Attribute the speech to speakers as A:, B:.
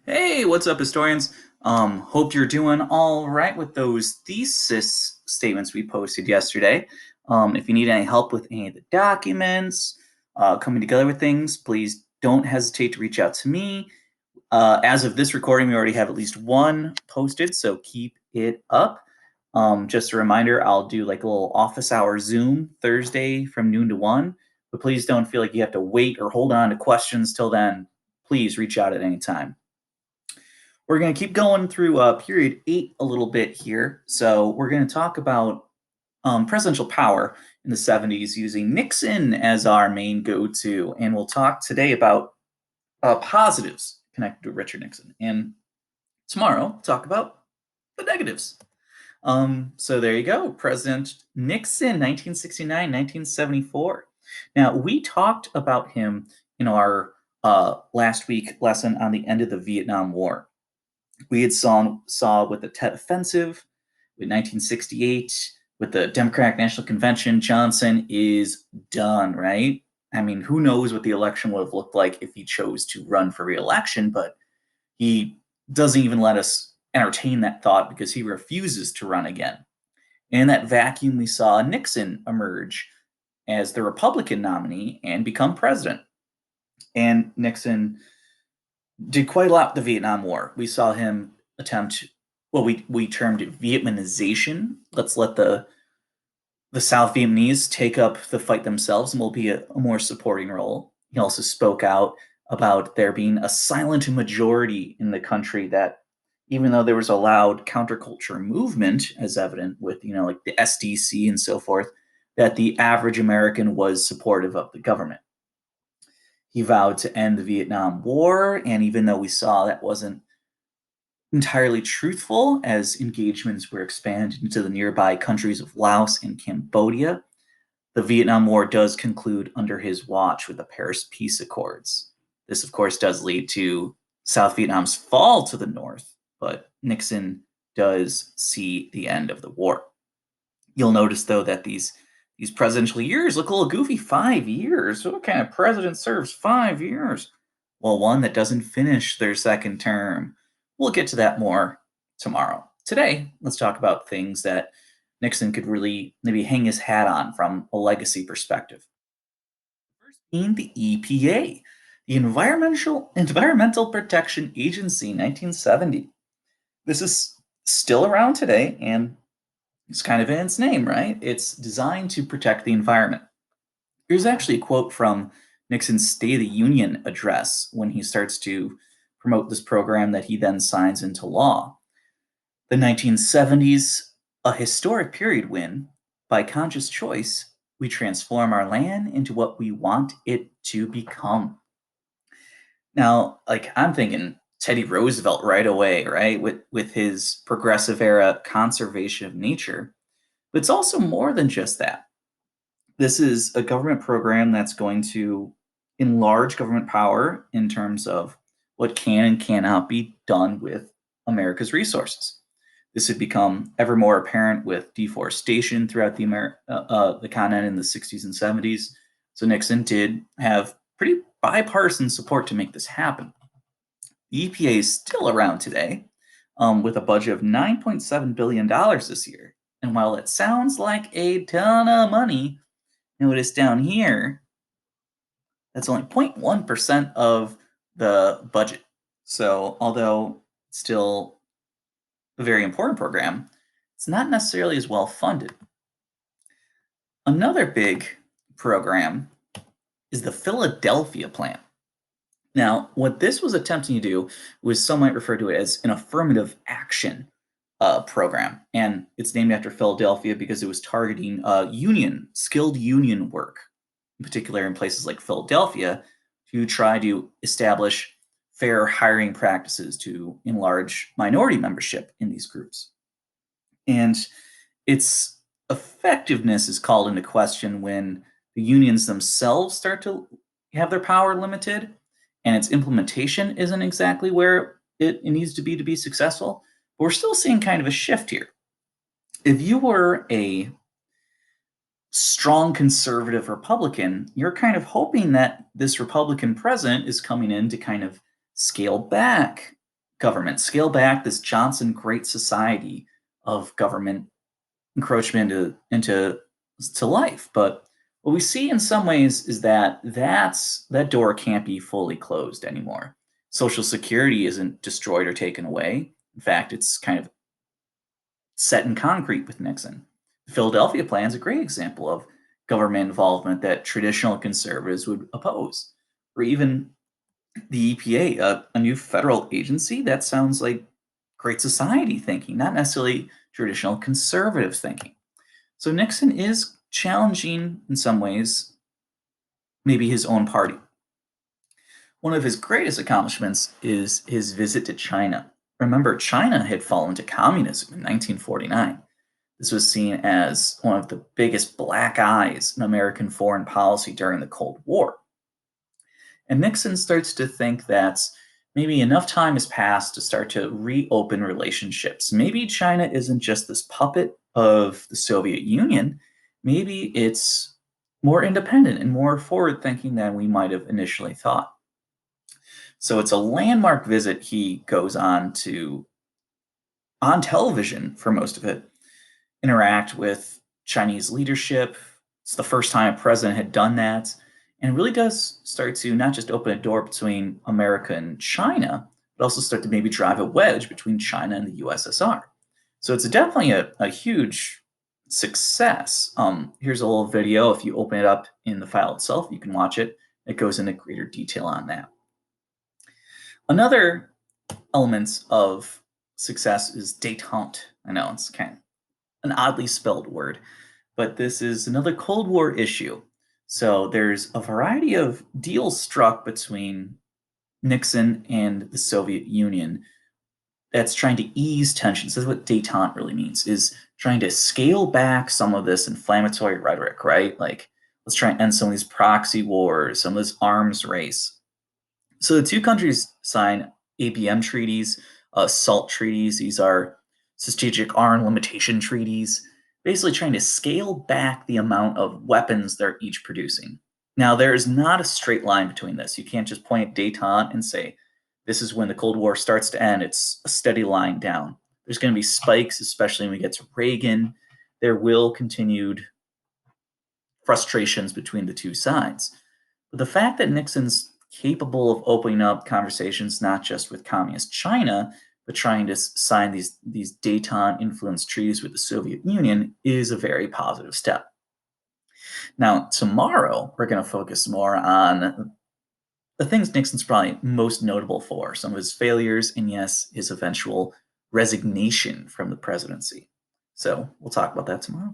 A: Hey, what's up, historians? Hope you're doing all right with those thesis statements we posted yesterday. If you need any help with any of the documents, coming together with things, please don't hesitate to reach out to me. As of this recording, we already have at least one posted, so keep it up. Just a reminder, I'll do like a little office hour Zoom Thursday from noon to 1, but please don't feel like you have to wait or hold on to questions till then. Please reach out at any time. We're going to keep going through period 8 a little bit here. So we're going to talk about presidential power in the 70s using Nixon as our main go-to. And we'll talk today about positives connected to Richard Nixon. And tomorrow, we'll talk about the negatives. So there you go. President Nixon, 1969, 1974. Now, we talked about him in our last week lesson on the end of the Vietnam War. We had saw with the Tet Offensive, with 1968, with the Democratic National Convention, Johnson is done, right? I mean, who knows what the election would have looked like if he chose to run for re-election, but he doesn't even let us entertain that thought because he refuses to run again. And in that vacuum, we saw Nixon emerge as the Republican nominee and become president. And Nixon did quite a lot with the Vietnam War. We saw him attempt what we termed Vietnamization. Let's let the South Vietnamese take up the fight themselves, and we'll be a more supporting role. He also spoke out about there being a silent majority in the country that, even though there was a loud counterculture movement, as evident with like the SDC and so forth, that the average American was supportive of the government. He vowed to end the Vietnam War, and even though we saw that wasn't entirely truthful, as engagements were expanded into the nearby countries of Laos and Cambodia, the Vietnam War does conclude under his watch with the Paris Peace Accords. This, of course, does lead to South Vietnam's fall to the north, but Nixon does see the end of the war. You'll notice, though, that these presidential years look a little goofy. 5 years? What kind of president serves 5 years? Well, one that doesn't finish their second term. We'll get to that more tomorrow. Today, let's talk about things that Nixon could really maybe hang his hat on from a legacy perspective. First being the EPA, the Environmental Protection Agency, 1970. This is still around today, and it's kind of in its name, right? It's designed to protect the environment. Here's actually a quote from Nixon's State of the Union address when he starts to promote this program that he then signs into law. The 1970s, a historic period when, by conscious choice, we transform our land into what we want it to become. Now, like I'm thinking Teddy Roosevelt right away, right? With his progressive era conservation of nature. But it's also more than just that. This is a government program that's going to enlarge government power in terms of what can and cannot be done with America's resources. This had become ever more apparent with deforestation throughout the continent in the 60s and 70s. So Nixon did have pretty bipartisan support to make this happen. The EPA is still around today, with a budget of $9.7 billion this year. And while it sounds like a ton of money, notice down here, that's only 0.1% of the budget. So, although it's still a very important program, it's not necessarily as well funded. Another big program is the Philadelphia Plan. Now, what this was attempting to do was some might refer to it as an affirmative action program. And it's named after Philadelphia because it was targeting skilled union work, in particular in places like Philadelphia, to try to establish fair hiring practices to enlarge minority membership in these groups. And its effectiveness is called into question when the unions themselves start to have their power limited and its implementation isn't exactly where it needs to be successful. But we're still seeing kind of a shift here. If you were a strong conservative Republican, you're kind of hoping that this Republican president is coming in to kind of scale back government, scale back this Johnson Great Society of government encroachment into to life. But what we see in some ways is that that door can't be fully closed anymore. Social Security isn't destroyed or taken away. In fact, it's kind of set in concrete with Nixon. The Philadelphia Plan is a great example of government involvement that traditional conservatives would oppose. Or even the EPA, a new federal agency, that sounds like great society thinking, not necessarily traditional conservative thinking. So Nixon is challenging, in some ways, maybe his own party. One of his greatest accomplishments is his visit to China. Remember, China had fallen to communism in 1949. This was seen as one of the biggest black eyes in American foreign policy during the Cold War. And Nixon starts to think that maybe enough time has passed to start to reopen relationships. Maybe China isn't just this puppet of the Soviet Union. Maybe it's more independent and more forward thinking than we might have initially thought. So it's a landmark visit he goes on television for most of it, interact with Chinese leadership. It's the first time a president had done that. And it really does start to not just open a door between America and China, but also start to maybe drive a wedge between China and the USSR. So it's definitely a huge success. Here's a little video. If you open it up in the file itself, you can watch it. It goes into greater detail on that. Another element of success is détente. I know it's kind of an oddly spelled word, but this is another Cold War issue. So there's a variety of deals struck between Nixon and the Soviet Union that's trying to ease tensions. This is what détente really means, is trying to scale back some of this inflammatory rhetoric, right? Like, let's try and end some of these proxy wars, some of this arms race. So the two countries sign ABM treaties, SALT treaties. These are strategic arm limitation treaties, basically trying to scale back the amount of weapons they're each producing. Now, there is not a straight line between this. You can't just point at détente and say, this is when the Cold War starts to end. It's a steady line down. There's going to be spikes, especially when we get to Reagan. There will continued frustrations between the two sides. But the fact that Nixon's capable of opening up conversations not just with communist China, but trying to sign these détente influenced treaties with the Soviet Union is a very positive step. Now, tomorrow, we're going to focus more on the things Nixon's probably most notable for, some of his failures, and yes, his eventual resignation from the presidency. So we'll talk about that tomorrow.